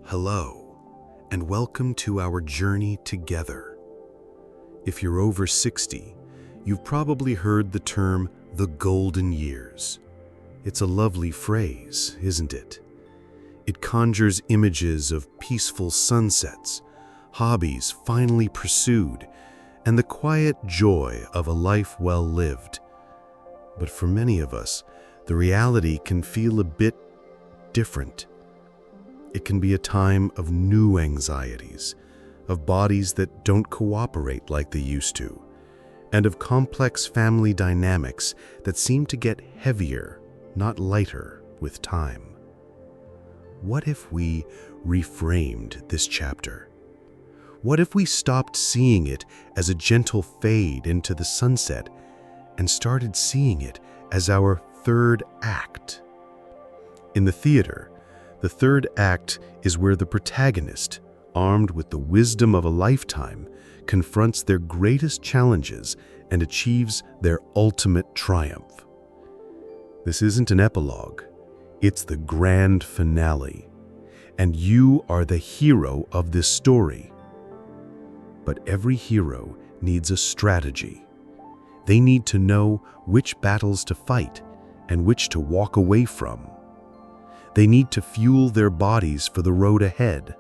Hello, and welcome to our journey together. If you're over 60, you've probably heard the term the golden years. It's a lovely phrase, isn't it? It conjures images of peaceful sunsets, hobbies finally pursued, and the quiet joy of a life well lived. But for many of us, the reality can feel a bit different. It can be a time of new anxieties, of bodies that don't cooperate like they used to, and of complex family dynamics that seem to get heavier, not lighter, with time. What if we reframed this chapter? What if we stopped seeing it as a gentle fade into the sunset and started seeing it as our third act? In the theater, the third act is where the protagonist, armed with the wisdom of a lifetime, confronts their greatest challenges and achieves their ultimate triumph. This isn't an epilogue, it's the grand finale, and you are the hero of this story. But every hero needs a strategy. They need to know which battles to fight and which to walk away from. They need to fuel their bodies for the road ahead,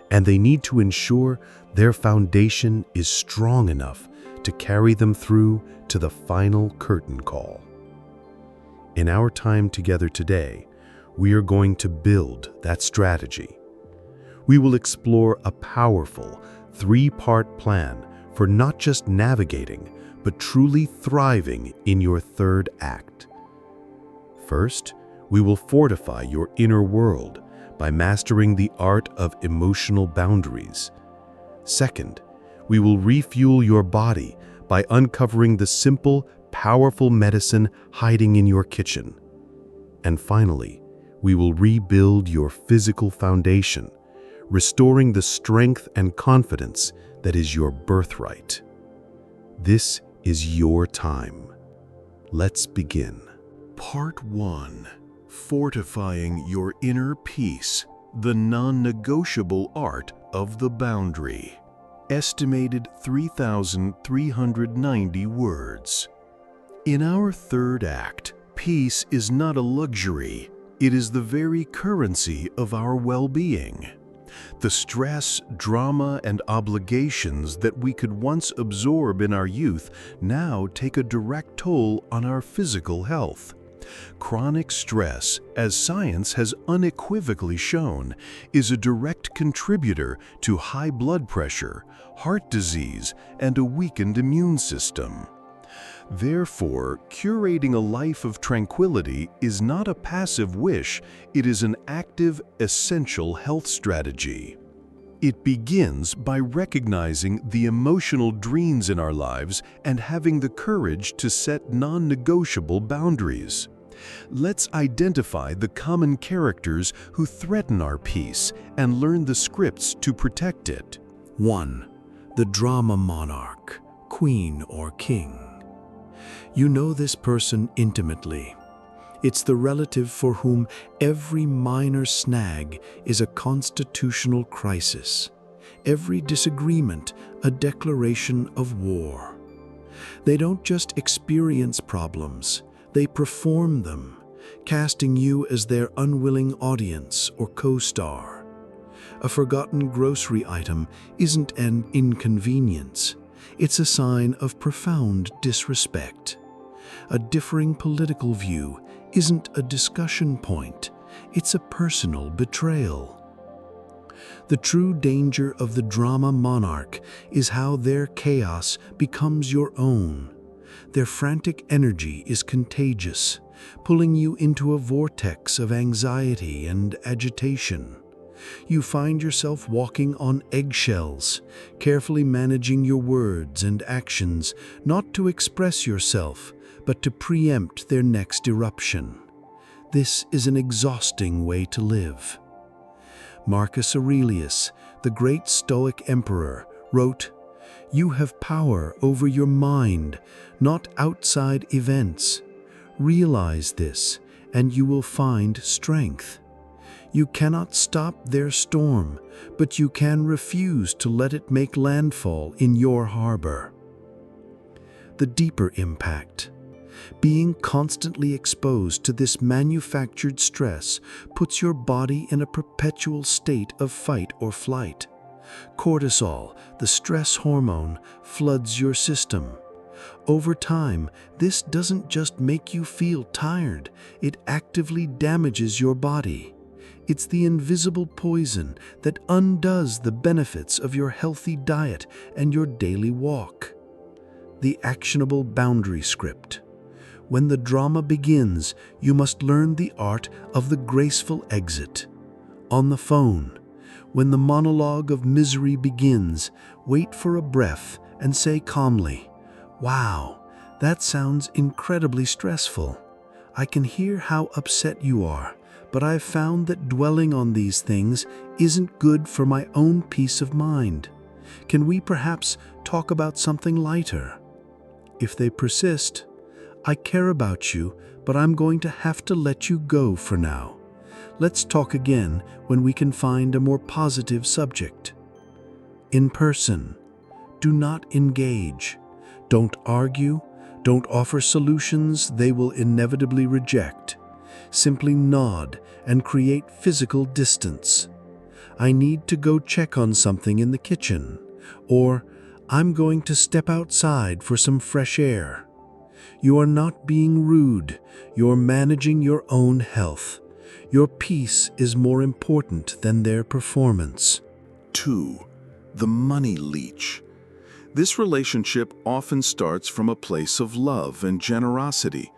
and they need to ensure their foundation is strong enough to carry them through to the final curtain call. In our time together today, we are going to build that strategy. We will explore a powerful, three-part plan for not just navigating, but truly thriving in your third act. First, we will fortify your inner world by mastering the art of emotional boundaries. Second, we will refuel your body by uncovering the simple, powerful medicine hiding in your kitchen. And finally, we will rebuild your physical foundation, restoring the strength and confidence that is your birthright. This is your time. Let's begin. Part 1. Fortifying your inner peace, the non-negotiable art of the boundary. Estimated 3,390 words. In our third act, peace is not a luxury, it is the very currency of our well-being. The stress, drama, and obligations that we could once absorb in our youth now take a direct toll on our physical health. Chronic stress, as science has unequivocally shown, is a direct contributor to high blood pressure, heart disease, and a weakened immune system. Therefore, curating a life of tranquility is not a passive wish, it is an active, essential health strategy. It begins by recognizing the emotional dreams in our lives and having the courage to set non-negotiable boundaries. Let's identify the common characters who threaten our peace and learn the scripts to protect it. 1. The drama monarch, queen or king. You know this person intimately. It's the relative for whom every minor snag is a constitutional crisis, every disagreement a declaration of war. They don't just experience problems, they perform them, casting you as their unwilling audience or co-star. A forgotten grocery item isn't an inconvenience, it's a sign of profound disrespect. A differing political view isn't a discussion point, it's a personal betrayal. The true danger of the drama monarch is how their chaos becomes your own. Their frantic energy is contagious, pulling you into a vortex of anxiety and agitation. You find yourself walking on eggshells, carefully managing your words and actions, not to express yourself, but to preempt their next eruption. This is an exhausting way to live. Marcus Aurelius, the great Stoic emperor, wrote, "You have power over your mind, not outside events. Realize this, and you will find strength. You cannot stop their storm, but you can refuse to let it make landfall in your harbor. The deeper impact. Being constantly exposed to this manufactured stress puts your body in a perpetual state of fight or flight. Cortisol, the stress hormone, floods your system. Over time, this doesn't just make you feel tired, it actively damages your body. It's the invisible poison that undoes the benefits of your healthy diet and your daily walk. The actionable boundary script. When the drama begins, you must learn the art of the graceful exit. On the phone, when the monologue of misery begins, wait for a breath and say calmly, "Wow, that sounds incredibly stressful. I can hear how upset you are, but I've found that dwelling on these things isn't good for my own peace of mind. Can we perhaps talk about something lighter?" If they persist, "I care about you, but I'm going to have to let you go for now. Let's talk again when we can find a more positive subject." In person, do not engage. Don't argue. Don't offer solutions they will inevitably reject. Simply nod and create physical distance. "I need to go check on something in the kitchen," or "I'm going to step outside for some fresh air." You are not being rude, you're managing your own health. Your peace is more important than their performance. 2. The money leech. This relationship often starts from a place of love and generosity.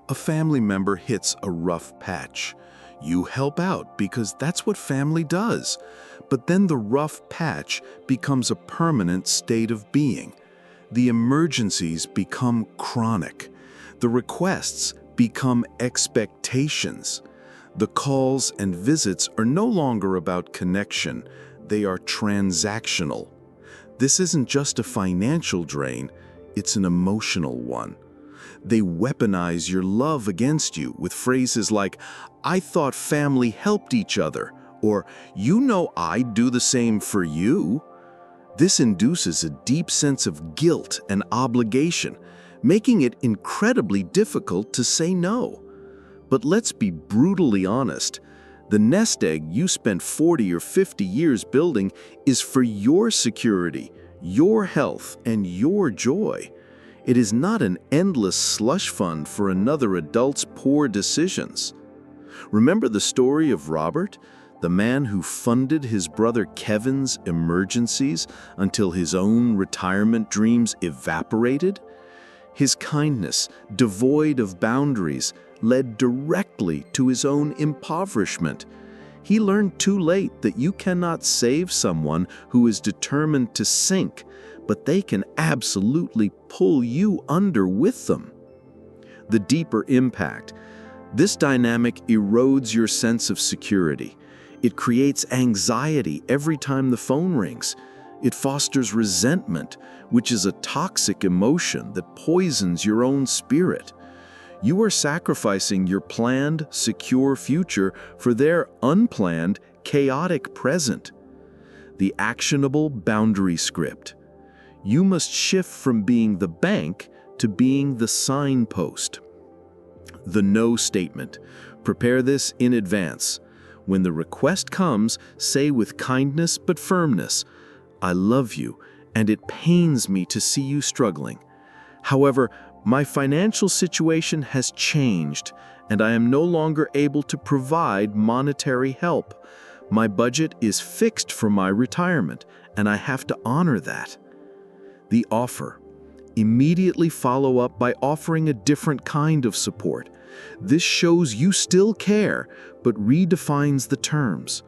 A family member hits a rough patch. You help out because that's what family does. But then the rough patch becomes a permanent state of being. The emergencies become chronic. The requests become expectations. The calls and visits are no longer about connection. They are transactional. This isn't just a financial drain, it's an emotional one. They weaponize your love against you with phrases like, "I thought family helped each other," or "You know I'd do the same for you." This induces a deep sense of guilt and obligation, making it incredibly difficult to say no. But let's be brutally honest. The nest egg you spent 40 or 50 years building is for your security, your health, and your joy. It is not an endless slush fund for another adult's poor decisions. Remember the story of Robert, the man who funded his brother Kevin's emergencies until his own retirement dreams evaporated? His kindness, devoid of boundaries, led directly to his own impoverishment. He learned too late that you cannot save someone who is determined to sink, but they can absolutely pull you under with them. The deeper impact. This dynamic erodes your sense of security. It creates anxiety every time the phone rings. It fosters resentment, which is a toxic emotion that poisons your own spirit. You are sacrificing your planned, secure future for their unplanned, chaotic present. The actionable boundary script. You must shift from being the bank to being the signpost. The no statement. Prepare this in advance. When the request comes, say with kindness but firmness, "I love you, and it pains me to see you struggling. However, my financial situation has changed, and I am no longer able to provide monetary help. My budget is fixed for my retirement, and I have to honor that." The offer. Immediately follow up by offering a different kind of support. This shows you still care, but redefines the terms.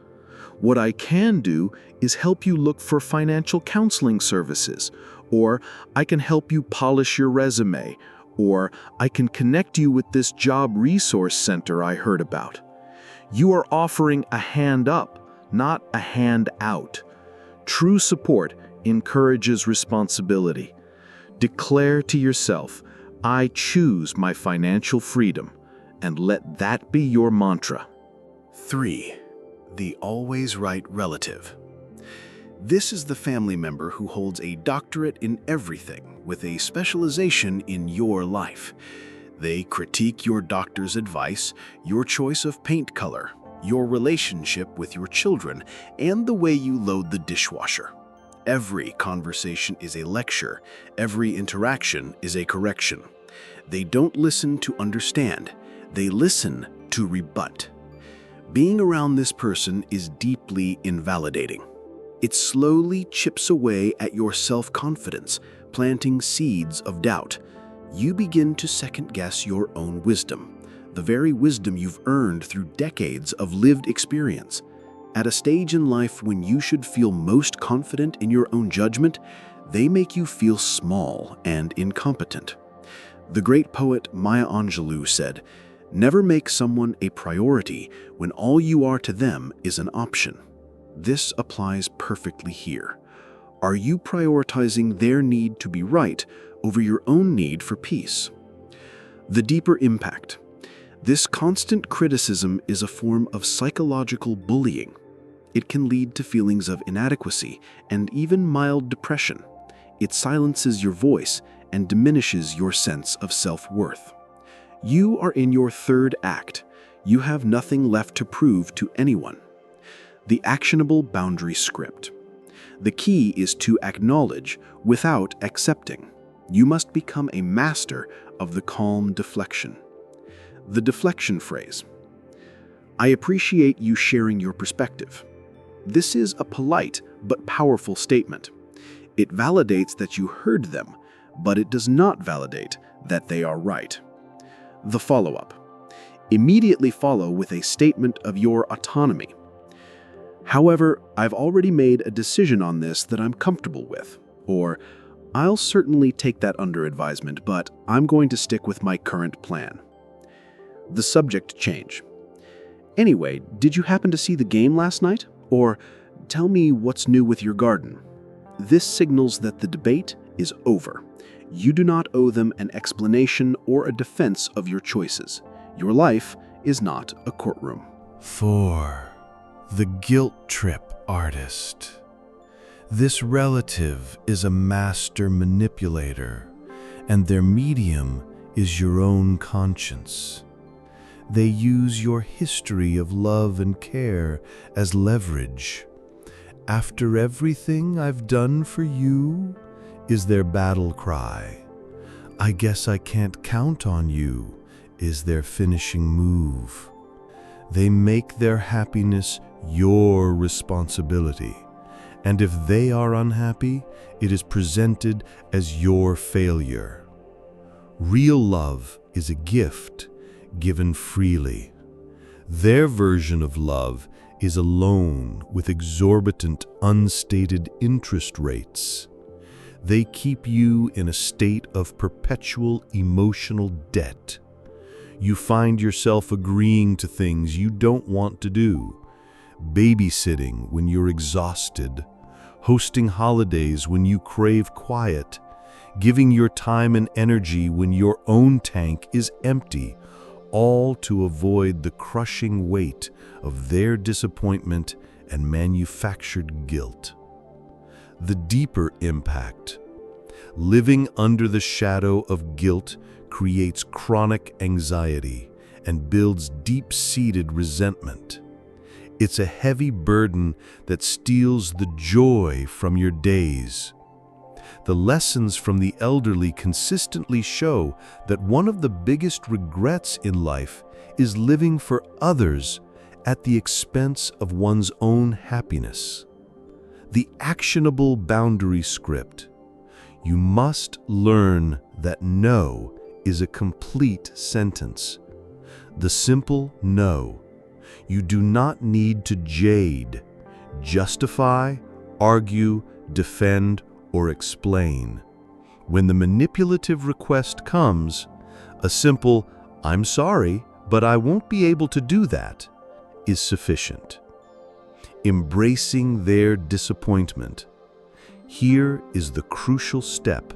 "What I can do is help you look for financial counseling services," or "I can help you polish your resume," or "I can connect you with this job resource center I heard about." You are offering a hand up, not a hand out. True support encourages responsibility. Declare to yourself, "I choose my financial freedom," and let that be your mantra. 3. The always right relative. This is the family member who holds a doctorate in everything with a specialization in your life. They critique your doctor's advice, your choice of paint color, your relationship with your children, and the way you load the dishwasher. Every conversation is a lecture. Every interaction is a correction. They don't listen to understand. They listen to rebut. Being around this person is deeply invalidating. It slowly chips away at your self-confidence, planting seeds of doubt. You begin to second-guess your own wisdom, the very wisdom you've earned through decades of lived experience. At a stage in life when you should feel most confident in your own judgment, they make you feel small and incompetent. The great poet Maya Angelou said, "Never make someone a priority when all you are to them is an option." This applies perfectly here. Are you prioritizing their need to be right over your own need for peace? The deeper impact. This constant criticism is a form of psychological bullying. It can lead to feelings of inadequacy and even mild depression. It silences your voice and diminishes your sense of self-worth. You are in your third act. You have nothing left to prove to anyone. The actionable boundary script. The key is to acknowledge without accepting. You must become a master of the calm deflection. The deflection phrase. I appreciate you sharing your perspective. This is a polite but powerful statement. It validates that you heard them, but it does not validate that they are right. The follow-up. Immediately follow with a statement of your autonomy. However, I've already made a decision on this that I'm comfortable with, or I'll certainly take that under advisement, but I'm going to stick with my current plan. The subject change. Anyway, did you happen to see the game last night? Or tell me what's new with your garden. This signals that the debate is over. You do not owe them an explanation or a defense of your choices. Your life is not a courtroom. 4. The guilt trip artist. This relative is a master manipulator, and their medium is your own conscience. They use your history of love and care as leverage. After everything I've done for you, is their battle cry. I guess I can't count on you, is their finishing move. They make their happiness your responsibility, and if they are unhappy, it is presented as your failure. Real love is a gift given freely. Their version of love is a loan with exorbitant, unstated interest rates. They keep you in a state of perpetual emotional debt. You find yourself agreeing to things you don't want to do, babysitting when you're exhausted, hosting holidays when you crave quiet, giving your time and energy when your own tank is empty, all to avoid the crushing weight of their disappointment and manufactured guilt. The deeper impact. Living under the shadow of guilt creates chronic anxiety and builds deep-seated resentment. It's a heavy burden that steals the joy from your days. The lessons from the elderly consistently show that one of the biggest regrets in life is living for others at the expense of one's own happiness. The actionable boundary script. You must learn that no is a complete sentence. The simple no. You do not need to jade, justify, argue, defend, or explain. When the manipulative request comes, a simple, "I'm sorry, but I won't be able to do that," is sufficient. Embracing their disappointment. Here is the crucial step.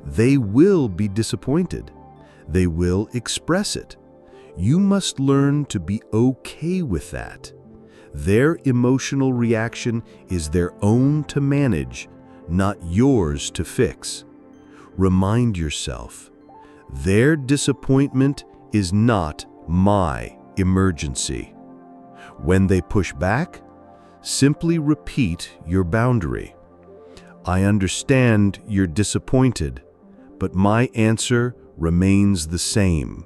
They will be disappointed. They will express it. You must learn to be okay with that. Their emotional reaction is their own to manage, not yours to fix. Remind yourself, their disappointment is not my emergency. When they push back, simply repeat your boundary. I understand you're disappointed, but my answer remains the same.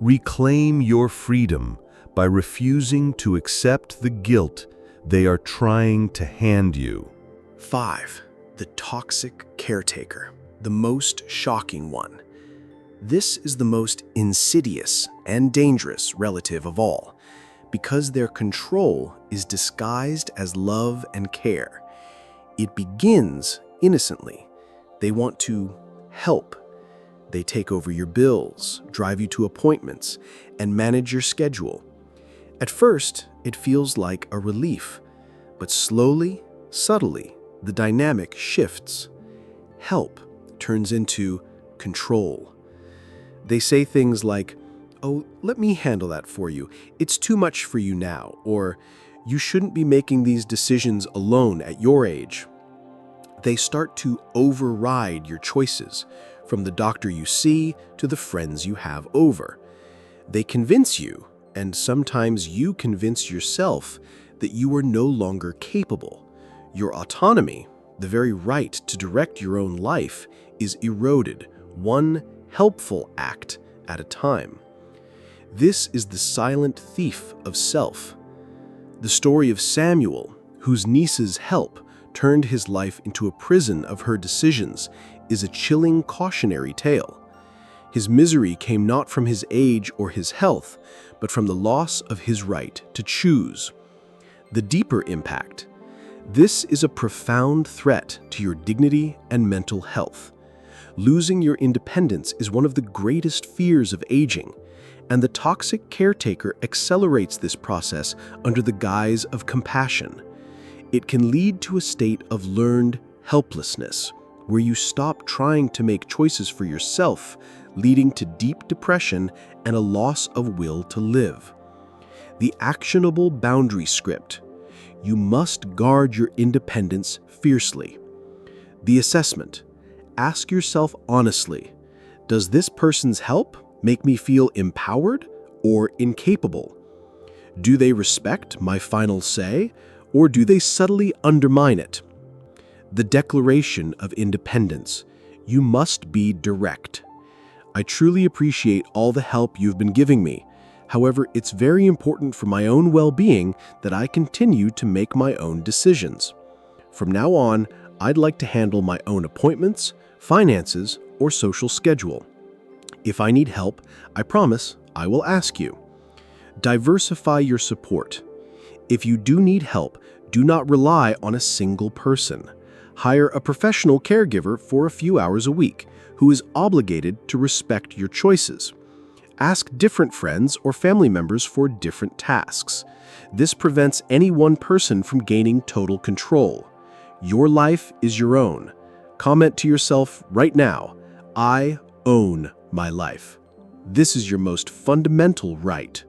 Reclaim your freedom by refusing to accept the guilt they are trying to hand you. 5. The toxic caretaker, the most shocking one. This is the most insidious and dangerous relative of all, because their control is disguised as love and care. It begins innocently. They want to help. They take over your bills, drive you to appointments, and manage your schedule. At first, it feels like a relief, but slowly, subtly, the dynamic shifts. Help turns into control. They say things like, "Oh, let me handle that for you. It's too much for you now," or "You shouldn't be making these decisions alone at your age." They start to override your choices, from the doctor you see to the friends you have over. They convince you, and sometimes you convince yourself, that you are no longer capable. Your autonomy, the very right to direct your own life, is eroded, one helpful act at a time. This is the silent thief of self. The story of Samuel, whose niece's help turned his life into a prison of her decisions, is a chilling cautionary tale. His misery came not from his age or his health, but from the loss of his right to choose. The deeper impact. This is a profound threat to your dignity and mental health. Losing your independence is one of the greatest fears of aging, and the toxic caretaker accelerates this process under the guise of compassion. It can lead to a state of learned helplessness, where you stop trying to make choices for yourself, leading to deep depression and a loss of will to live. The actionable boundary script. You must guard your independence fiercely. The assessment. Ask yourself honestly, does this person's help make me feel empowered or incapable? Do they respect my final say, or do they subtly undermine it? The declaration of independence. You must be direct. I truly appreciate all the help you've been giving me. However, it's very important for my own well-being that I continue to make my own decisions. From now on, I'd like to handle my own appointments, finances, or social schedule. If I need help, I promise I will ask you. Diversify your support. If you do need help, do not rely on a single person. Hire a professional caregiver for a few hours a week who is obligated to respect your choices. Ask different friends or family members for different tasks. This prevents any one person from gaining total control. Your life is your own. Comment to yourself right now, I own my life. This is your most fundamental right.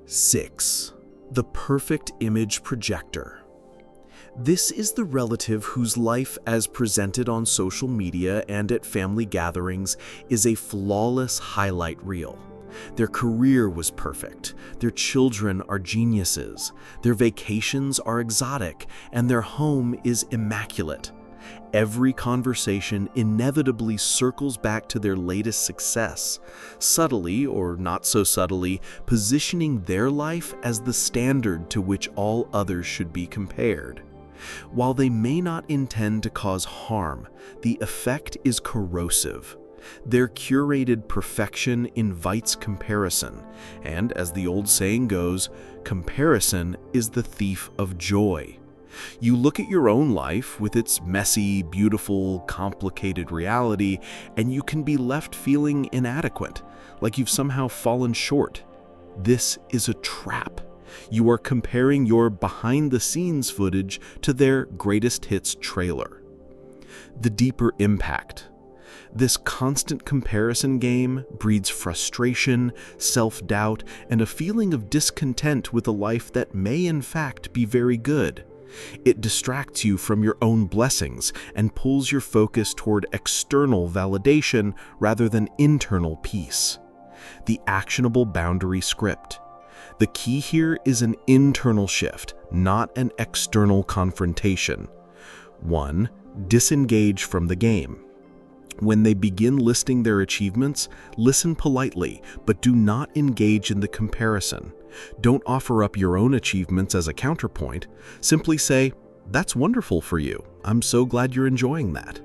6. The perfect image projector. This is the relative whose life, as presented on social media and at family gatherings, is a flawless highlight reel. Their career was perfect, their children are geniuses, their vacations are exotic, and their home is immaculate. Every conversation inevitably circles back to their latest success, subtly or not so subtly positioning their life as the standard to which all others should be compared. While they may not intend to cause harm, the effect is corrosive. Their curated perfection invites comparison, and as the old saying goes, comparison is the thief of joy. You look at your own life with its messy, beautiful, complicated reality, and you can be left feeling inadequate, like you've somehow fallen short. This is a trap. You are comparing your behind-the-scenes footage to their greatest hits trailer. The deeper impact. This constant comparison game breeds frustration, self-doubt, and a feeling of discontent with a life that may in fact be very good. It distracts you from your own blessings and pulls your focus toward external validation rather than internal peace. The actionable boundary script. The key here is an internal shift, not an external confrontation. 1. Disengage from the game. When they begin listing their achievements, listen politely, but do not engage in the comparison. Don't offer up your own achievements as a counterpoint. Simply say, "That's wonderful for you. I'm so glad you're enjoying that."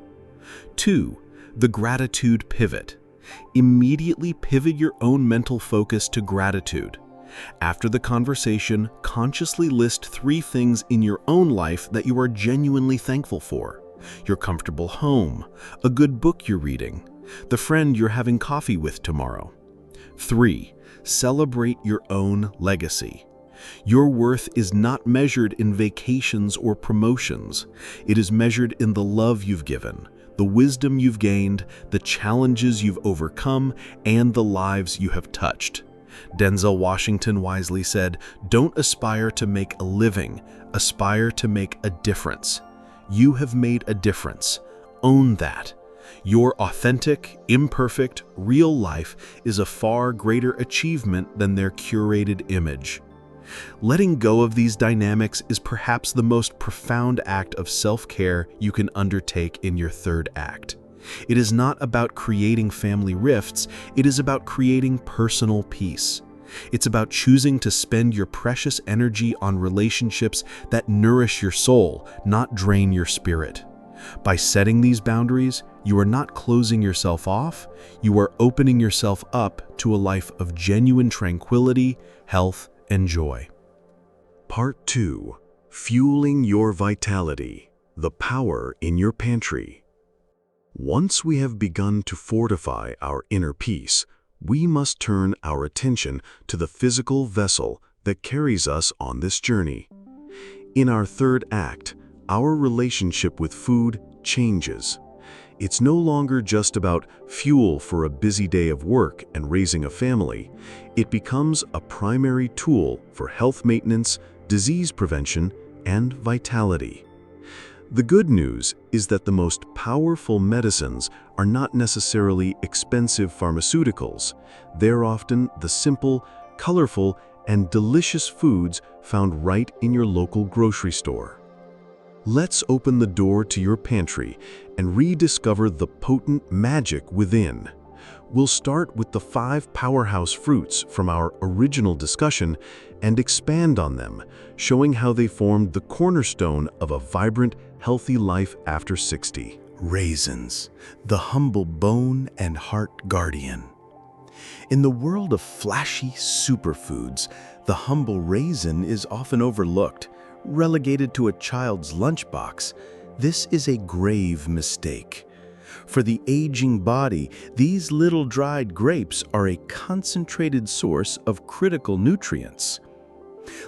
2. The gratitude pivot. Immediately pivot your own mental focus to gratitude. After the conversation, consciously list 3 things in your own life that you are genuinely thankful for. Your comfortable home, a good book you're reading, the friend you're having coffee with tomorrow. 3. Celebrate your own legacy. Your worth is not measured in vacations or promotions. It is measured in the love you've given, the wisdom you've gained, the challenges you've overcome, and the lives you have touched. Denzel Washington wisely said, "Don't aspire to make a living, aspire to make a difference." You have made a difference. Own that. Your authentic, imperfect, real life is a far greater achievement than their curated image. Letting go of these dynamics is perhaps the most profound act of self-care you can undertake in your third act. It is not about creating family rifts, it is about creating personal peace. It's about choosing to spend your precious energy on relationships that nourish your soul, not drain your spirit. By setting these boundaries, you are not closing yourself off, you are opening yourself up to a life of genuine tranquility, health, and joy. Part 2. Fueling your vitality. The power in your pantry. Once we have begun to fortify our inner peace, we must turn our attention to the physical vessel that carries us on this journey. In our third act, our relationship with food changes. It's no longer just about fuel for a busy day of work and raising a family. It becomes a primary tool for health maintenance, disease prevention, and vitality. The good news is that the most powerful medicines are not necessarily expensive pharmaceuticals. They're often the simple, colorful, and delicious foods found right in your local grocery store. Let's open the door to your pantry and rediscover the potent magic within. We'll start with the 5 powerhouse fruits from our original discussion and expand on them, showing how they formed the cornerstone of a vibrant, healthy life after 60. Raisins, the humble bone and heart guardian. In the world of flashy superfoods, the humble raisin is often overlooked, relegated to a child's lunchbox. This is a grave mistake. For the aging body, these little dried grapes are a concentrated source of critical nutrients.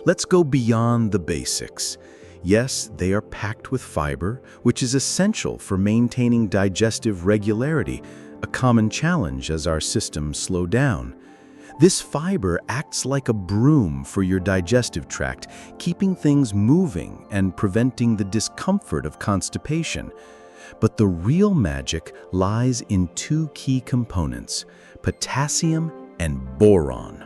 Let's go beyond the basics. Yes, they are packed with fiber, which is essential for maintaining digestive regularity, a common challenge as our systems slow down. This fiber acts like a broom for your digestive tract, keeping things moving and preventing the discomfort of constipation. But the real magic lies in 2 key components, potassium and boron.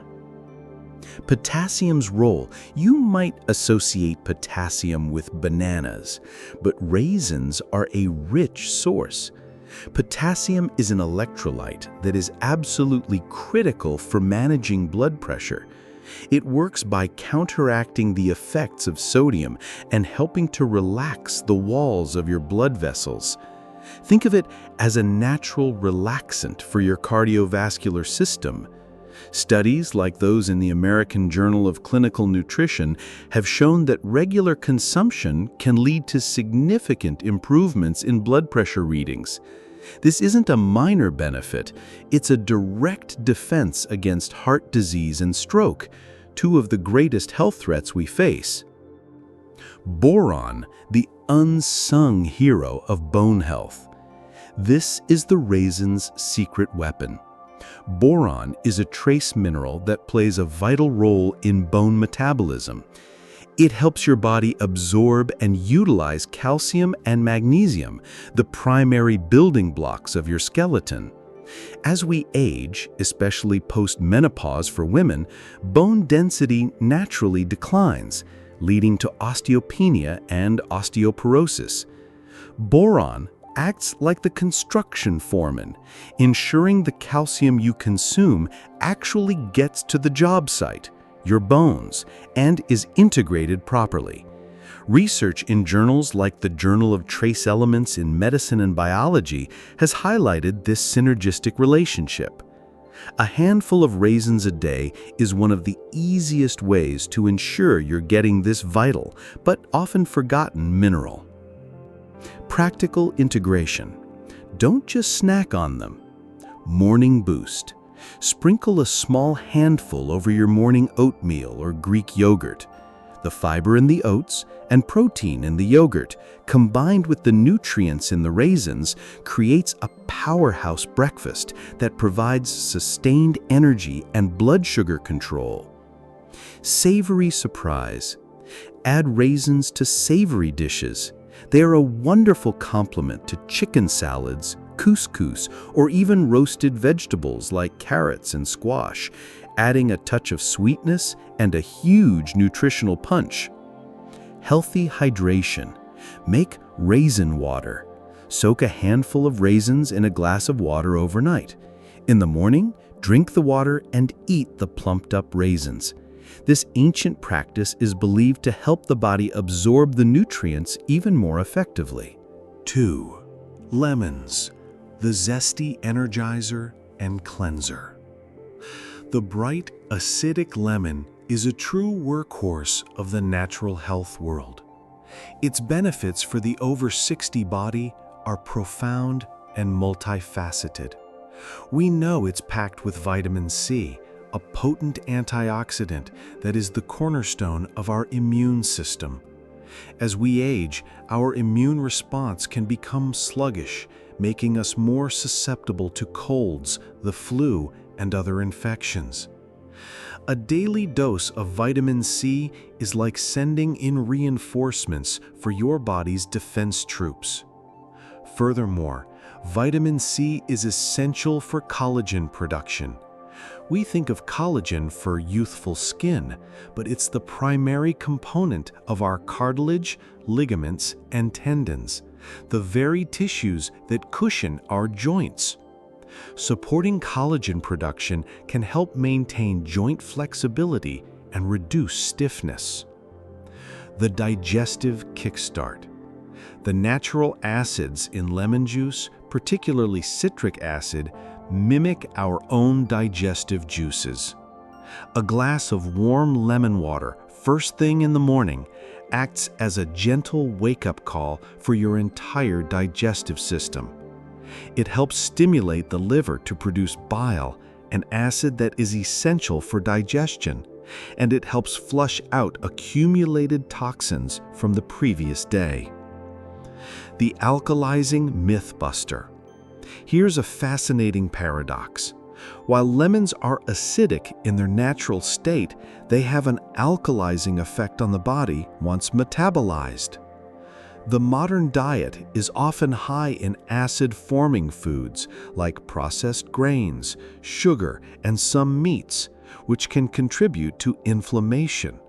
Potassium's role: you might associate potassium with bananas, but raisins are a rich source. Potassium is an electrolyte that is absolutely critical for managing blood pressure. It works by counteracting the effects of sodium and helping to relax the walls of your blood vessels. Think of it as a natural relaxant for your cardiovascular system. Studies like those in the American Journal of Clinical Nutrition have shown that regular consumption can lead to significant improvements in blood pressure readings. This isn't a minor benefit, it's a direct defense against heart disease and stroke, 2 of the greatest health threats we face. Boron, the unsung hero of bone health. This is the raisin's secret weapon. Boron is a trace mineral that plays a vital role in bone metabolism. It helps your body absorb and utilize calcium and magnesium, the primary building blocks of your skeleton. As we age, especially post-menopause for women, bone density naturally declines, leading to osteopenia and osteoporosis. Boron acts like the construction foreman, ensuring the calcium you consume actually gets to the job site, your bones, and is integrated properly. Research in journals like the Journal of Trace Elements in Medicine and Biology has highlighted this synergistic relationship. A handful of raisins a day is one of the easiest ways to ensure you're getting this vital, but often forgotten mineral. Practical integration. Don't just snack on them. Morning boost. Sprinkle a small handful over your morning oatmeal or Greek yogurt. The fiber in the oats and protein in the yogurt, combined with the nutrients in the raisins, creates a powerhouse breakfast that provides sustained energy and blood sugar control. Savory surprise. Add raisins to savory dishes. They are a wonderful complement to chicken salads, couscous, or even roasted vegetables like carrots and squash, adding a touch of sweetness and a huge nutritional punch. Healthy hydration. Make raisin water. Soak a handful of raisins in a glass of water overnight. In the morning, drink the water and eat the plumped-up raisins. This ancient practice is believed to help the body absorb the nutrients even more effectively. 2. Lemons, the zesty energizer and cleanser. The bright, acidic lemon is a true workhorse of the natural health world. Its benefits for the over 60 body are profound and multifaceted. We know it's packed with vitamin C, a potent antioxidant that is the cornerstone of our immune system. As we age, our immune response can become sluggish, making us more susceptible to colds, the flu, and other infections. A daily dose of vitamin C is like sending in reinforcements for your body's defense troops. Furthermore, vitamin C is essential for collagen production. We think of collagen for youthful skin, but it's the primary component of our cartilage, ligaments, and tendons, the very tissues that cushion our joints. Supporting collagen production can help maintain joint flexibility and reduce stiffness. The digestive kickstart. The natural acids in lemon juice, particularly citric acid, mimic our own digestive juices. A glass of warm lemon water first thing in the morning acts as a gentle wake-up call for your entire digestive system. It helps stimulate the liver to produce bile, an acid that is essential for digestion, and it helps flush out accumulated toxins from the previous day. The alkalizing myth buster. Here's a fascinating paradox. While lemons are acidic in their natural state, they have an alkalizing effect on the body once metabolized. The modern diet is often high in acid-forming foods like processed grains, sugar, and some meats, which can contribute to inflammation.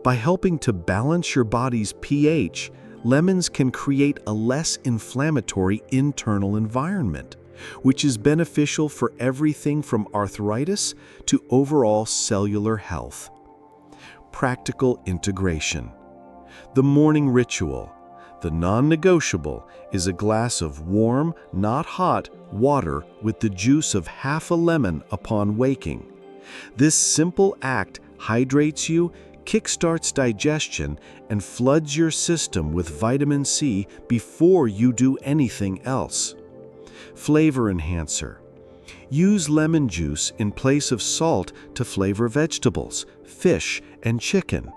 By helping to balance your body's pH, lemons can create a less inflammatory internal environment, which is beneficial for everything from arthritis to overall cellular health. Practical integration. The morning ritual. The non-negotiable is a glass of warm, not hot, water with the juice of half a lemon upon waking. This simple act hydrates you, kickstarts digestion, and floods your system with vitamin C before you do anything else. Flavor enhancer. Use lemon juice in place of salt to flavor vegetables, fish, and chicken.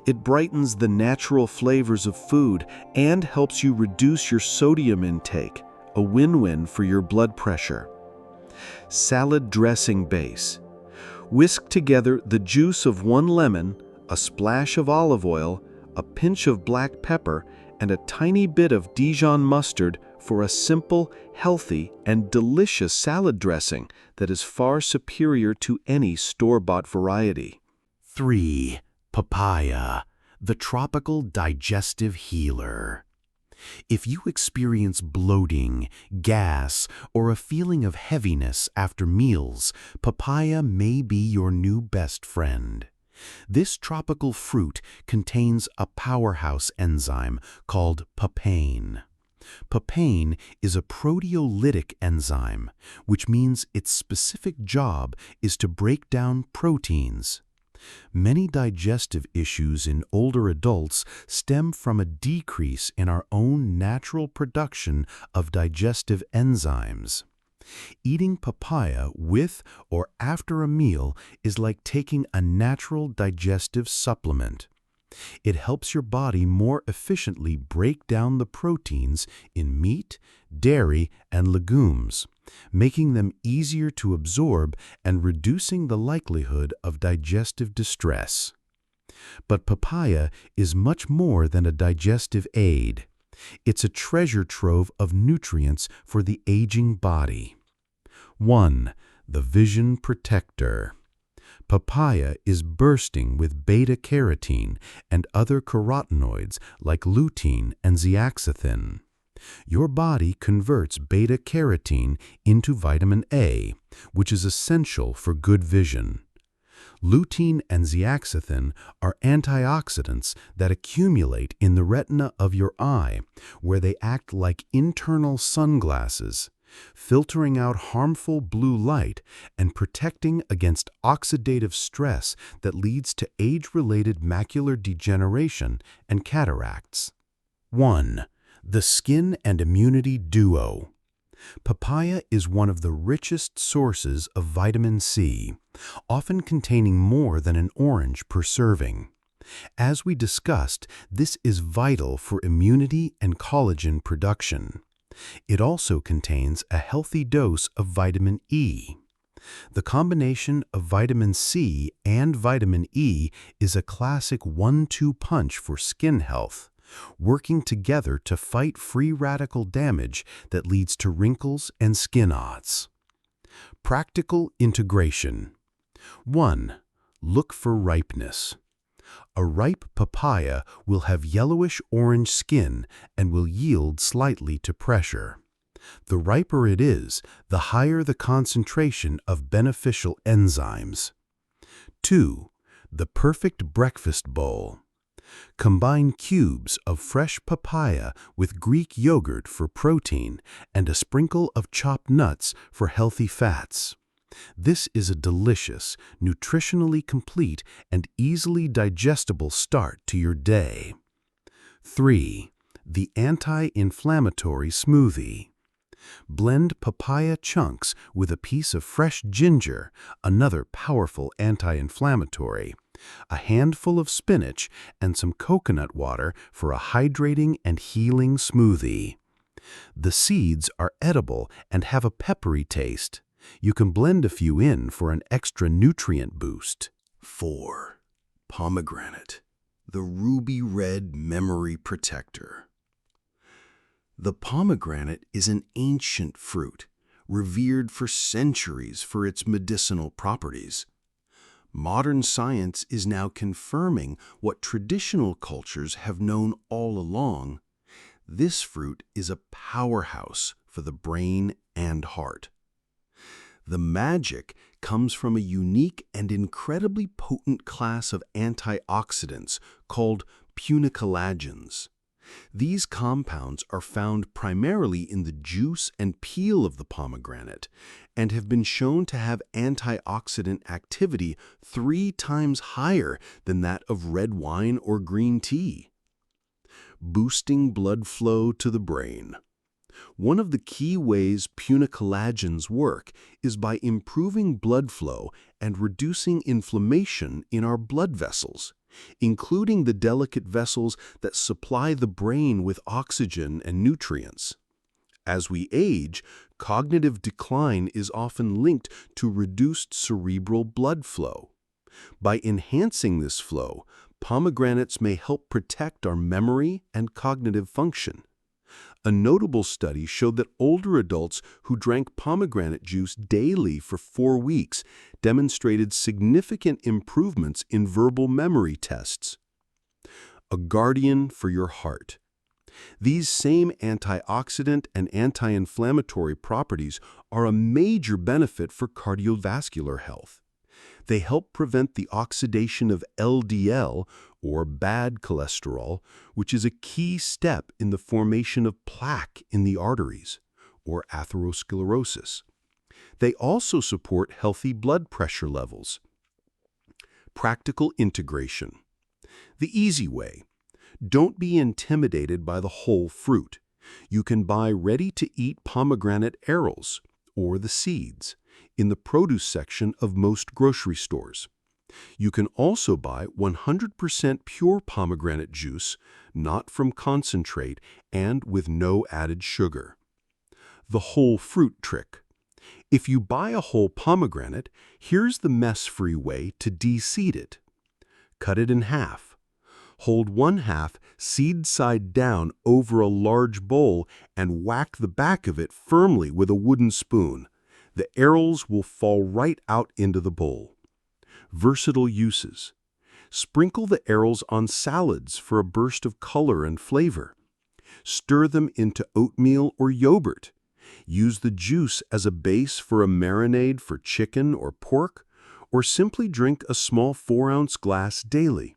It brightens the natural flavors of food and helps you reduce your sodium intake, a win-win for your blood pressure. Salad dressing base. Whisk together the juice of 1 lemon, a splash of olive oil, a pinch of black pepper, and a tiny bit of Dijon mustard for a simple, healthy, and delicious salad dressing that is far superior to any store-bought variety. 3. Papaya, the tropical digestive healer. If you experience bloating, gas, or a feeling of heaviness after meals, papaya may be your new best friend. This tropical fruit contains a powerhouse enzyme called papain. Papain is a proteolytic enzyme, which means its specific job is to break down proteins. Many digestive issues in older adults stem from a decrease in our own natural production of digestive enzymes. Eating papaya with or after a meal is like taking a natural digestive supplement. It helps your body more efficiently break down the proteins in meat, dairy, and legumes, making them easier to absorb and reducing the likelihood of digestive distress. But papaya is much more than a digestive aid. It's a treasure trove of nutrients for the aging body. 1. The Vision Protector. Papaya is bursting with beta-carotene and other carotenoids like lutein and zeaxanthin. Your body converts beta-carotene into vitamin A, which is essential for good vision. Lutein and zeaxanthin are antioxidants that accumulate in the retina of your eye, where they act like internal sunglasses, filtering out harmful blue light and protecting against oxidative stress that leads to age-related macular degeneration and cataracts. 1. The Skin and Immunity Duo. Papaya is one of the richest sources of vitamin C, often containing more than an orange per serving. As we discussed, this is vital for immunity and collagen production. It also contains a healthy dose of vitamin E. The combination of vitamin C and vitamin E is a classic 1-2 punch for skin health, working together to fight free radical damage that leads to wrinkles and skin odds. Practical integration. 1. Look for ripeness. A ripe papaya will have yellowish-orange skin and will yield slightly to pressure. The riper it is, the higher the concentration of beneficial enzymes. 2. The perfect breakfast bowl. Combine cubes of fresh papaya with Greek yogurt for protein and a sprinkle of chopped nuts for healthy fats. This is a delicious, nutritionally complete, and easily digestible start to your day. 3. The anti-inflammatory smoothie. Blend papaya chunks with a piece of fresh ginger, another powerful anti-inflammatory, a handful of spinach, and some coconut water for a hydrating and healing smoothie. The seeds are edible and have a peppery taste. You can blend a few in for an extra nutrient boost. 4. Pomegranate, the ruby red memory protector. The pomegranate is an ancient fruit, revered for centuries for its medicinal properties. Modern science is now confirming what traditional cultures have known all along. This fruit is a powerhouse for the brain and heart. The magic comes from a unique and incredibly potent class of antioxidants called punicolagens. These compounds are found primarily in the juice and peel of the pomegranate and have been shown to have antioxidant activity 3 times higher than that of red wine or green tea. Boosting blood flow to the brain. One of the key ways punicolagens work is by improving blood flow and reducing inflammation in our blood vessels, including the delicate vessels that supply the brain with oxygen and nutrients. As we age, cognitive decline is often linked to reduced cerebral blood flow. By enhancing this flow, pomegranates may help protect our memory and cognitive function. A notable study showed that older adults who drank pomegranate juice daily for 4 weeks demonstrated significant improvements in verbal memory tests. A guardian for your heart. These same antioxidant and anti-inflammatory properties are a major benefit for cardiovascular health. They help prevent the oxidation of LDL, or bad cholesterol, which is a key step in the formation of plaque in the arteries, or atherosclerosis. They also support healthy blood pressure levels. Practical integration. The easy way. Don't be intimidated by the whole fruit. You can buy ready-to-eat pomegranate arils, or the seeds, in the produce section of most grocery stores. You can also buy 100% pure pomegranate juice, not from concentrate and with no added sugar. The whole fruit trick. If you buy a whole pomegranate, here's the mess-free way to de-seed it. Cut it in half. Hold one half seed side down over a large bowl and whack the back of it firmly with a wooden spoon. The arils will fall right out into the bowl. Versatile uses. Sprinkle the arils on salads for a burst of color and flavor. Stir them into oatmeal or yogurt. Use the juice as a base for a marinade for chicken or pork, or simply drink a small 4-ounce glass daily.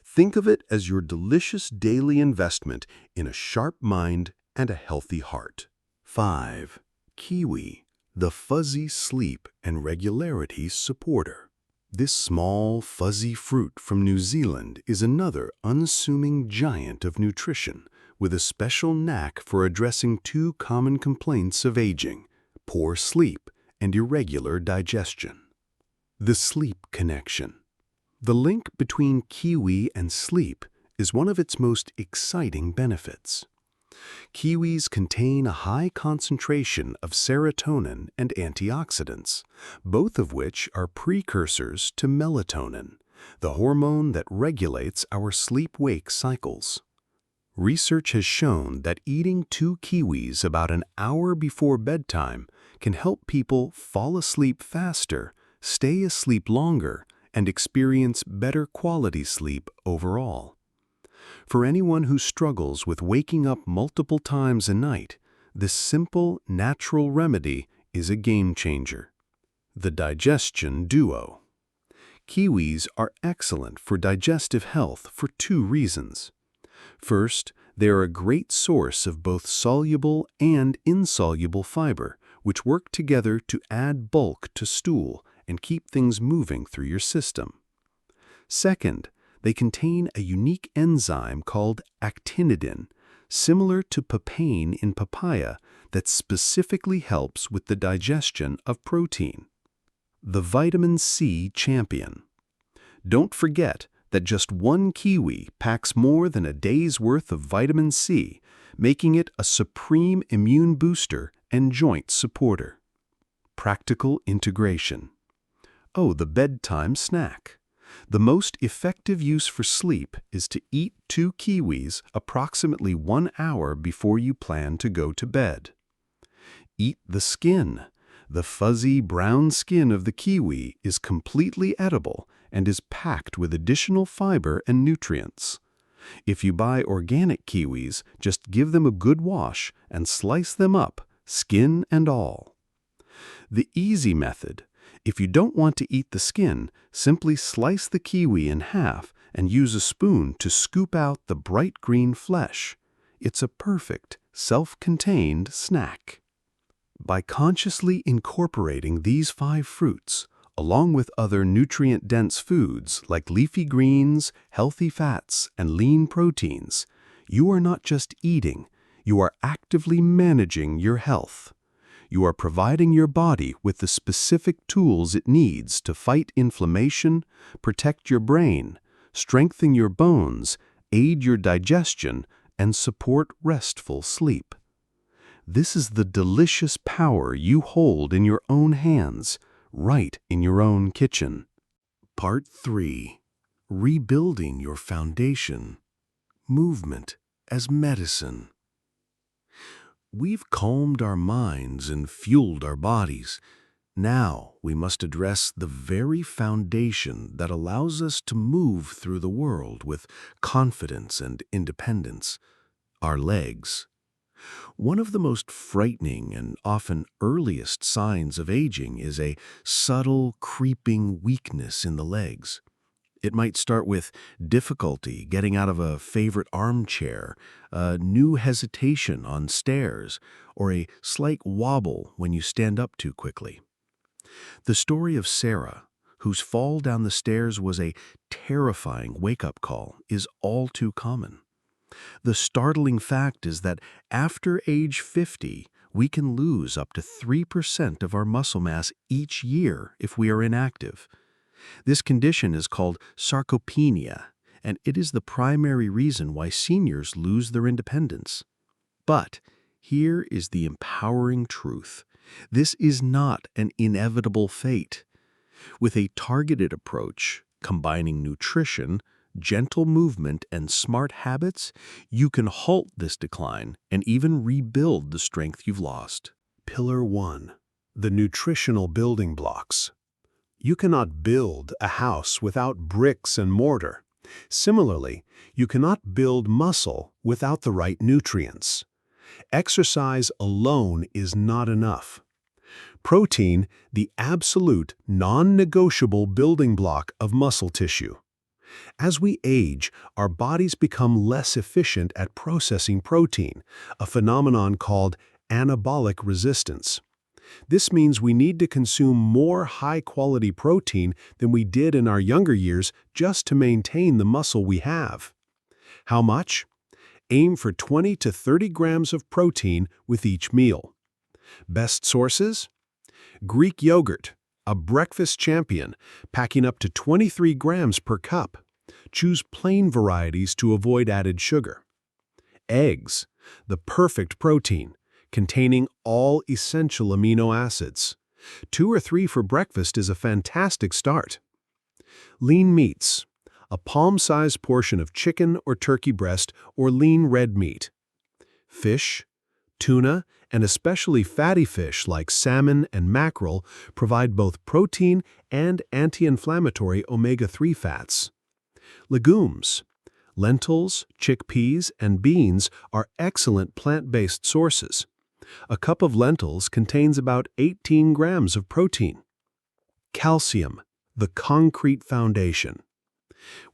Think of it as your delicious daily investment in a sharp mind and a healthy heart. 5. Kiwi, the fuzzy sleep and regularity supporter. This small, fuzzy fruit from New Zealand is another unassuming giant of nutrition, with a special knack for addressing 2 common complaints of aging: poor sleep and irregular digestion. The sleep connection. The link between kiwi and sleep is one of its most exciting benefits. Kiwis contain a high concentration of serotonin and antioxidants, both of which are precursors to melatonin, the hormone that regulates our sleep-wake cycles. Research has shown that eating 2 kiwis about an hour before bedtime can help people fall asleep faster, stay asleep longer, and experience better quality sleep overall. For anyone who struggles with waking up multiple times a night, this simple, natural remedy is a game changer. The digestion duo. Kiwis are excellent for digestive health for 2 reasons. First, they are a great source of both soluble and insoluble fiber, which work together to add bulk to stool and keep things moving through your system. Second, they contain a unique enzyme called actinidin, similar to papain in papaya, that specifically helps with the digestion of protein. The vitamin C champion. Don't forget that just 1 kiwi packs more than a day's worth of vitamin C, making it a supreme immune booster and joint supporter. Practical integration. Oh, the bedtime snack. The most effective use for sleep is to eat 2 kiwis approximately 1 hour before you plan to go to bed. Eat the skin. The fuzzy brown skin of the kiwi is completely edible and is packed with additional fiber and nutrients. If you buy organic kiwis, just give them a good wash and slice them up, skin and all. The easy method. If you don't want to eat the skin, simply slice the kiwi in half and use a spoon to scoop out the bright green flesh. It's a perfect, self-contained snack. By consciously incorporating these 5 fruits, along with other nutrient-dense foods like leafy greens, healthy fats, and lean proteins, you are not just eating, you are actively managing your health. You are providing your body with the specific tools it needs to fight inflammation, protect your brain, strengthen your bones, aid your digestion, and support restful sleep. This is the delicious power you hold in your own hands, right in your own kitchen. Part 3. Rebuilding your foundation. Movement as medicine. We've calmed our minds and fueled our bodies. Now we must address the very foundation that allows us to move through the world with confidence and independence, our legs. One of the most frightening and often earliest signs of aging is a subtle, creeping weakness in the legs. It might start with difficulty getting out of a favorite armchair, a new hesitation on stairs, or a slight wobble when you stand up too quickly. The story of Sarah, whose fall down the stairs was a terrifying wake-up call, is all too common. The startling fact is that after age 50, we can lose up to 3% of our muscle mass each year if we are inactive. This condition is called sarcopenia, and it is the primary reason why seniors lose their independence. But here is the empowering truth. This is not an inevitable fate. With a targeted approach, combining nutrition, gentle movement, and smart habits, you can halt this decline and even rebuild the strength you've lost. Pillar 1. The nutritional building blocks. You cannot build a house without bricks and mortar. Similarly, you cannot build muscle without the right nutrients. Exercise alone is not enough. Protein, the absolute, non-negotiable building block of muscle tissue. As we age, our bodies become less efficient at processing protein, a phenomenon called anabolic resistance. This means we need to consume more high-quality protein than we did in our younger years just to maintain the muscle we have. How much? Aim for 20 to 30 grams of protein with each meal. Best sources? Greek yogurt, a breakfast champion, packing up to 23 grams per cup. Choose plain varieties to avoid added sugar. Eggs, the perfect protein, containing all essential amino acids. 2 or 3 for breakfast is a fantastic start. Lean meats, a palm-sized portion of chicken or turkey breast or lean red meat. Fish, tuna, and especially fatty fish like salmon and mackerel provide both protein and anti-inflammatory omega-3 fats. Legumes, lentils, chickpeas, and beans are excellent plant-based sources. A cup of lentils contains about 18 grams of protein. Calcium, the concrete foundation.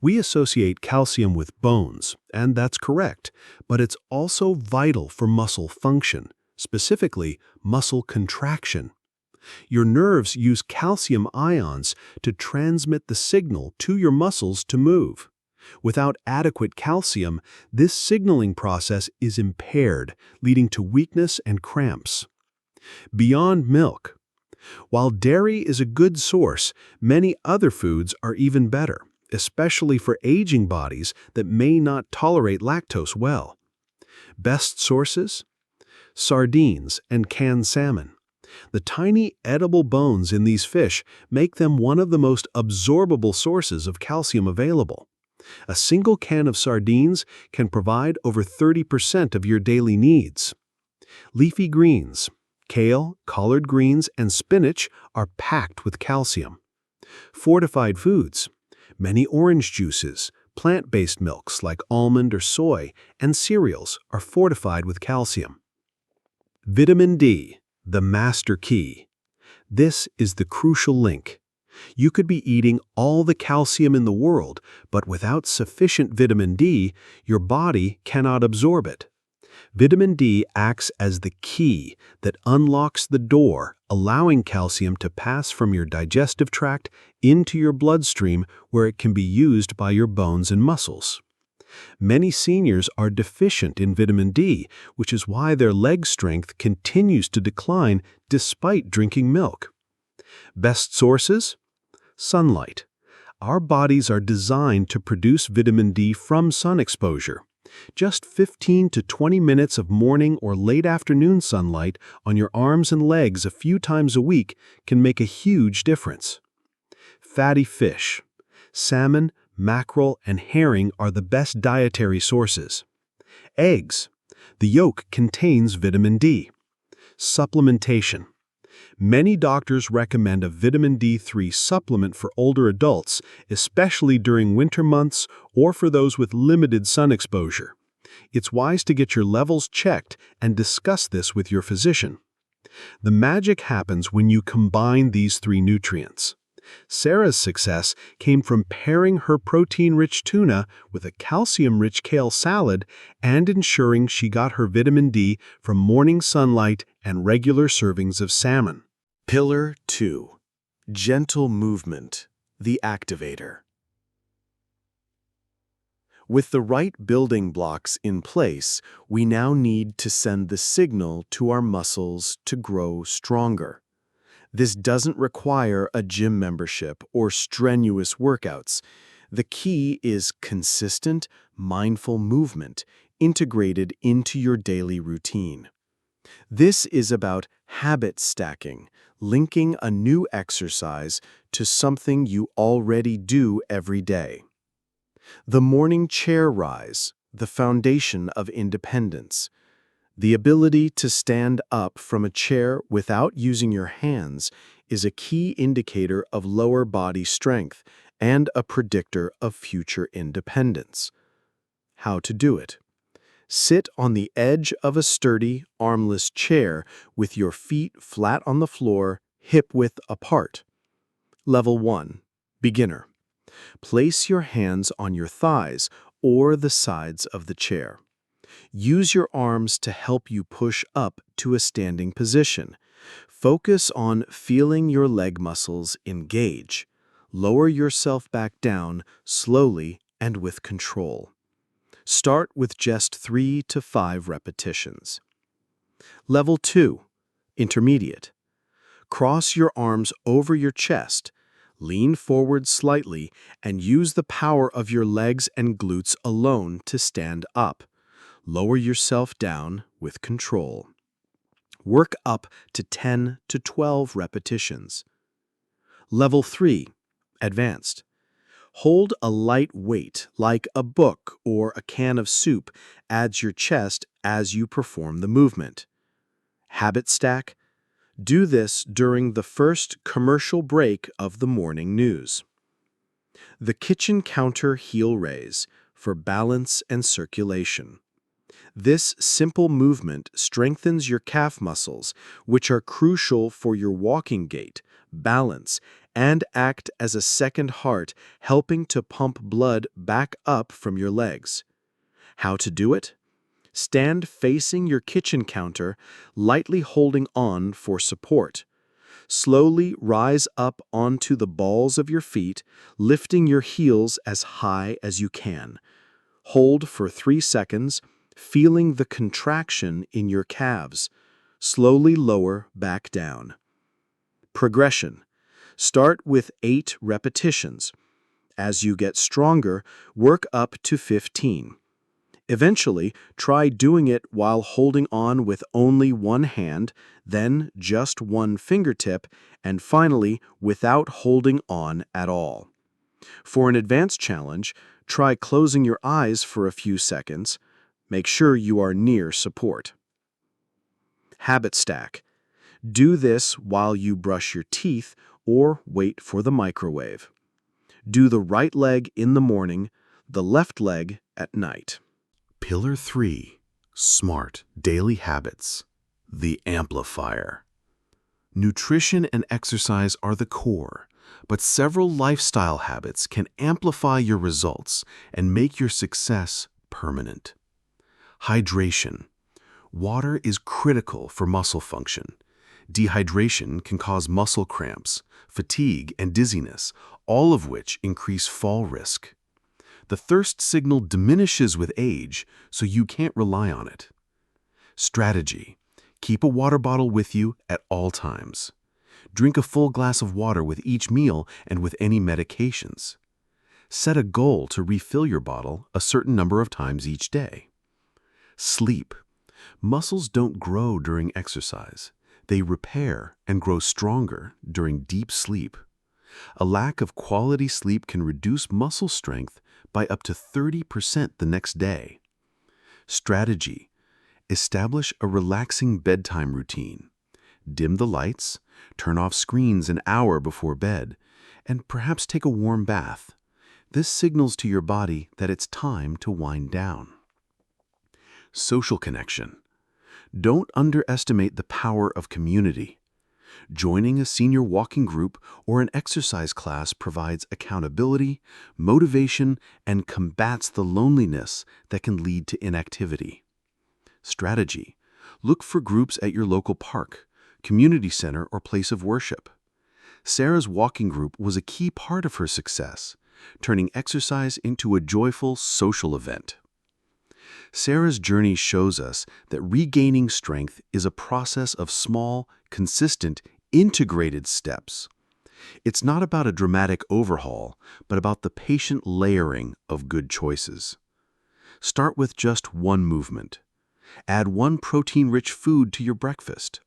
We associate calcium with bones, and that's correct, but it's also vital for muscle function, specifically muscle contraction. Your nerves use calcium ions to transmit the signal to your muscles to move. Without adequate calcium, this signaling process is impaired, leading to weakness and cramps. Beyond milk. While dairy is a good source, many other foods are even better, especially for aging bodies that may not tolerate lactose well. Best sources? Sardines and canned salmon. The tiny edible bones in these fish make them one of the most absorbable sources of calcium available. A single can of sardines can provide over 30% of your daily needs. Leafy greens, kale, collard greens, and spinach are packed with calcium. Fortified foods, many orange juices, plant-based milks like almond or soy, and cereals are fortified with calcium. Vitamin D, the master key. This is the crucial link. You could be eating all the calcium in the world, but without sufficient vitamin D, your body cannot absorb it. Vitamin D acts as the key that unlocks the door, allowing calcium to pass from your digestive tract into your bloodstream where it can be used by your bones and muscles. Many seniors are deficient in vitamin D, which is why their leg strength continues to decline despite drinking milk. Best sources? Sunlight. Our bodies are designed to produce vitamin D from sun exposure. Just 15 to 20 minutes of morning or late afternoon sunlight on your arms and legs a few times a week can make a huge difference. Fatty fish. Salmon, mackerel, and herring are the best dietary sources. Eggs. The yolk contains vitamin D. Supplementation. Many doctors recommend a vitamin D3 supplement for older adults, especially during winter months or for those with limited sun exposure. It's wise to get your levels checked and discuss this with your physician. The magic happens when you combine these three nutrients. Sarah's success came from pairing her protein-rich tuna with a calcium-rich kale salad and ensuring she got her vitamin D from morning sunlight and regular servings of salmon. Pillar 2. Gentle movement, the activator. With the right building blocks in place, we now need to send the signal to our muscles to grow stronger. This doesn't require a gym membership or strenuous workouts. The key is consistent, mindful movement integrated into your daily routine. This is about habit stacking, linking a new exercise to something you already do every day. The morning chair rise, the foundation of independence. The ability to stand up from a chair without using your hands is a key indicator of lower body strength and a predictor of future independence. How to do it? Sit on the edge of a sturdy, armless chair with your feet flat on the floor, hip-width apart. Level 1. Beginner. Place your hands on your thighs or the sides of the chair. Use your arms to help you push up to a standing position. Focus on feeling your leg muscles engage. Lower yourself back down slowly and with control. Start with just 3 to 5 repetitions. Level 2. Intermediate. Cross your arms over your chest, lean forward slightly, and use the power of your legs and glutes alone to stand up. Lower yourself down with control. Work up to 10 to 12 repetitions. Level 3. Advanced. Hold a light weight, like a book or a can of soup, at your chest as you perform the movement. Habit stack. Do this during the first commercial break of the morning news. The kitchen counter heel raise for balance and circulation. This simple movement strengthens your calf muscles, which are crucial for your walking gait, balance, and act as a second heart, helping to pump blood back up from your legs. How to do it? Stand facing your kitchen counter, lightly holding on for support. Slowly rise up onto the balls of your feet, lifting your heels as high as you can. Hold for 3 seconds, feeling the contraction in your calves. Slowly lower back down. Progression. Start with 8 repetitions. As you get stronger, work up to 15. Eventually, try doing it while holding on with only one hand, then just one fingertip, and finally without holding on at all. For an advanced challenge, try closing your eyes for a few seconds. Make sure you are near support. Habit stack. Do this while you brush your teeth or wait for the microwave. Do the right leg in the morning, the left leg at night. Pillar 3. Smart daily habits. The amplifier. Nutrition and exercise are the core, but several lifestyle habits can amplify your results and make your success permanent. Hydration. Water is critical for muscle function. Dehydration can cause muscle cramps, fatigue, and dizziness, all of which increase fall risk. The thirst signal diminishes with age, so you can't rely on it. Strategy. Keep a water bottle with you at all times. Drink a full glass of water with each meal and with any medications. Set a goal to refill your bottle a certain number of times each day. Sleep. Muscles don't grow during exercise. They repair and grow stronger during deep sleep. A lack of quality sleep can reduce muscle strength by up to 30% the next day. Strategy. Establish a relaxing bedtime routine. Dim the lights, turn off screens an hour before bed, and perhaps take a warm bath. This signals to your body that it's time to wind down. Social connection. Don't underestimate the power of community. Joining a senior walking group or an exercise class provides accountability, motivation, and combats the loneliness that can lead to inactivity. Strategy. Look for groups at your local park, community center, or place of worship. Sarah's walking group was a key part of her success, turning exercise into a joyful social event. Sarah's journey shows us that regaining strength is a process of small, consistent, integrated steps. It's not about a dramatic overhaul, but about the patient layering of good choices. Start with just one movement. Add one protein-rich food to your breakfast.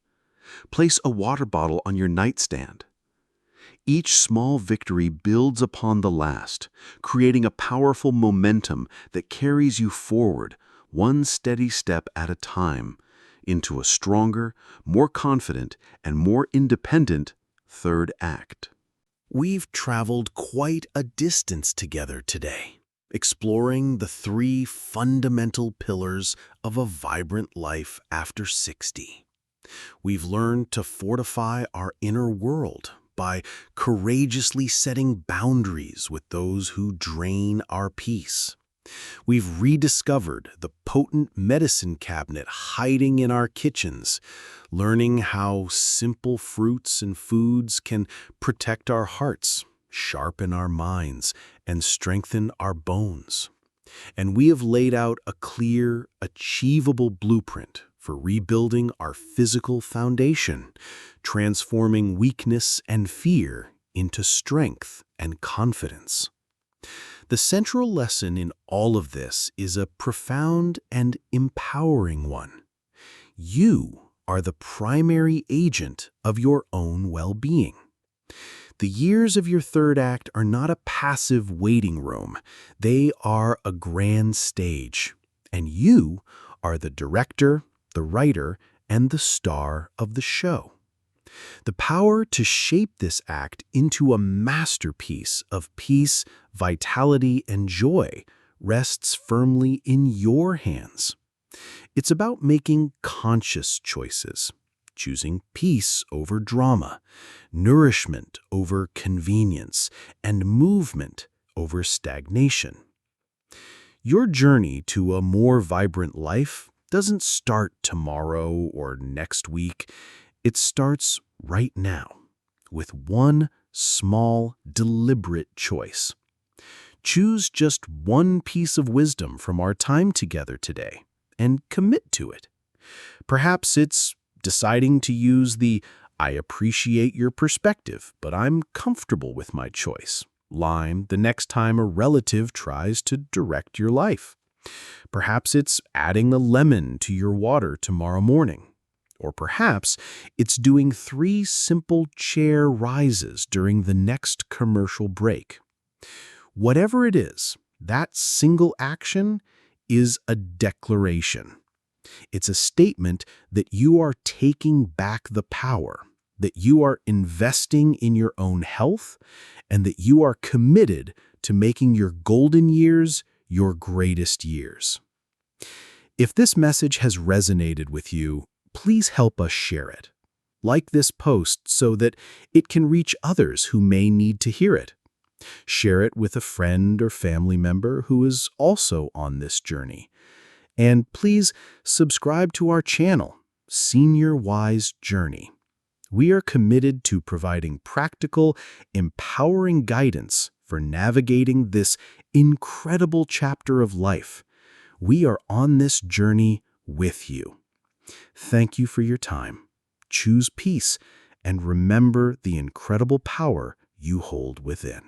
Place a water bottle on your nightstand. Each small victory builds upon the last, creating a powerful momentum that carries you forward, one steady step at a time, into a stronger, more confident, and more independent third act. We've traveled quite a distance together today, exploring the 3 fundamental pillars of a vibrant life after 60. We've learned to fortify our inner world by courageously setting boundaries with those who drain our peace. We've rediscovered the potent medicine cabinet hiding in our kitchens, learning how simple fruits and foods can protect our hearts, sharpen our minds, and strengthen our bones. And we have laid out a clear, achievable blueprint for rebuilding our physical foundation, transforming weakness and fear into strength and confidence. The central lesson in all of this is a profound and empowering one. You are the primary agent of your own well-being. The years of your third act are not a passive waiting room. They are a grand stage, and you are the director, the writer, and the star of the show. The power to shape this act into a masterpiece of peace, vitality, and joy rests firmly in your hands. It's about making conscious choices, choosing peace over drama, nourishment over convenience, and movement over stagnation. Your journey to a more vibrant life doesn't start tomorrow or next week. It starts right now with one small, deliberate choice. Choose just one piece of wisdom from our time together today and commit to it. Perhaps it's deciding to use the "I appreciate your perspective, but I'm comfortable with my choice" line the next time a relative tries to direct your life. Perhaps it's adding a lemon to your water tomorrow morning. Or perhaps it's doing 3 simple chair rises during the next commercial break. Whatever it is, that single action is a declaration. It's a statement that you are taking back the power, that you are investing in your own health, and that you are committed to making your golden years your greatest years. If this message has resonated with you, please help us share it. Like this post so that it can reach others who may need to hear it. Share it with a friend or family member who is also on this journey. And please subscribe to our channel, Senior Wise Journey. We are committed to providing practical, empowering guidance for navigating this incredible chapter of life. We are on this journey with you. Thank you for your time. Choose peace and remember the incredible power you hold within.